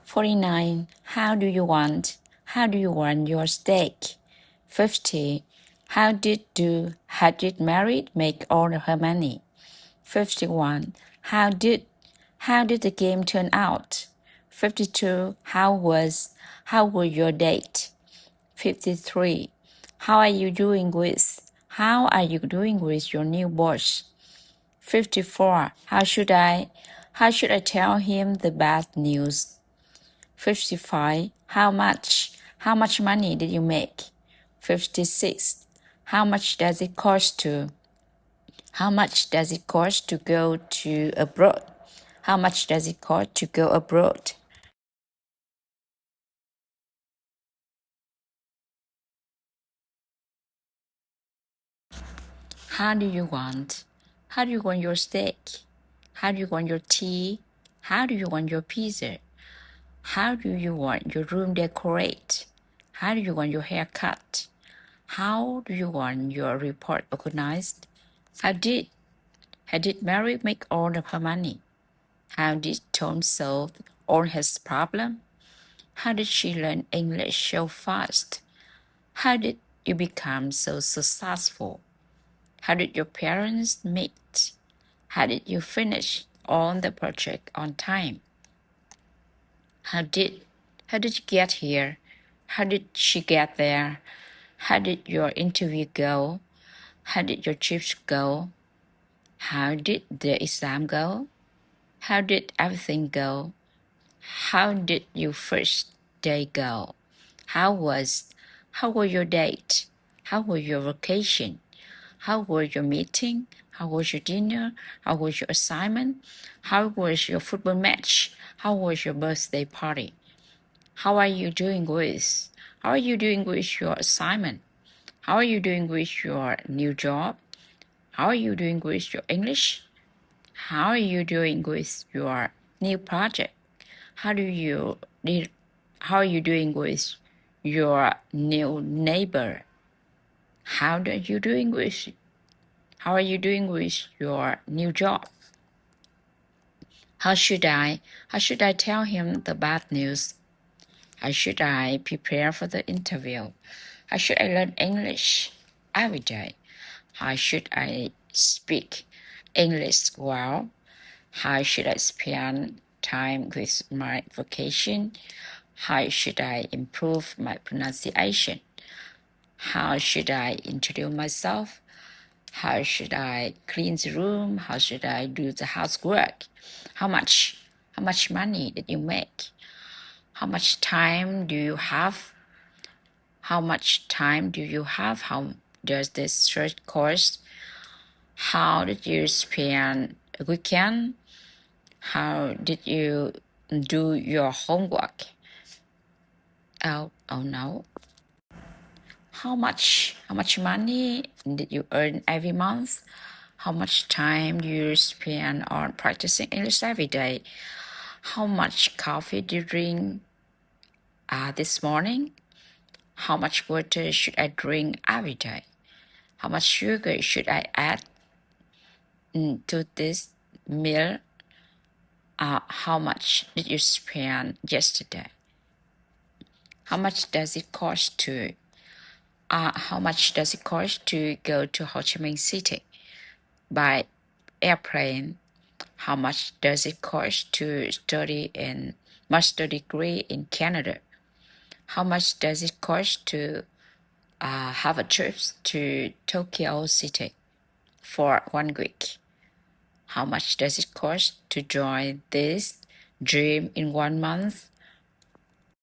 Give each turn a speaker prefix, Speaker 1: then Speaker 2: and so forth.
Speaker 1: 49. How do you want your steak? 50. How did Merit make all her money? 51. How did the game turn out? 52. How was your date? 53. How are you doing with your new boss? 54. How should I tell him the bad news? 55. How much money did you make? 56. How much does it cost to go to abroad? How much does it cost to go abroad? How do you want your steak? How do you want your tea? How do you want your pizza? How do you want your room decorated? How do you want your hair cut? How do you want your report organized? How did Mary make all of her money? How did Tom solve all his problems? How did she learn English so fast? How did you become so successful? How did your parents meet? How did you finish on the project on time? How did you get here? How did she get there? How did your interview go? How did your trips go? How did the exam go? How did everything go? How did your first day go? How was your date? How was your vacation? How was your meeting? How was your dinner? How was your assignment? How was your football match? How was your birthday party? How are you doing with your assignment? How are you doing with your new job? How are you doing with your English? How are you doing with your new project? How are you doing with your new neighbor? How are you doing with your new job? How should I tell him the bad news? How should I prepare for the interview? How should I learn English every day? How should I speak English well? How should I spend time with my vocation? How should I improve my pronunciation? How should I introduce myself? How should I clean the room? How should I do the housework? How much money did you make? How much time do you have? How does this search cost? How did you spend a weekend? How did you do your homework? Oh no. How much money did you earn every month? How much time do you spend on practicing English every day? How much coffee did you drink this morning? How much water should I drink every day? How much sugar should I add to this meal? How much did you spend yesterday? How much does it cost to go to Ho Chi Minh City by airplane? How much does it cost to study in master degree in Canada? How much does it cost to have a trip to Tokyo City for 1 week? How much does it cost to join this dream in 1 month?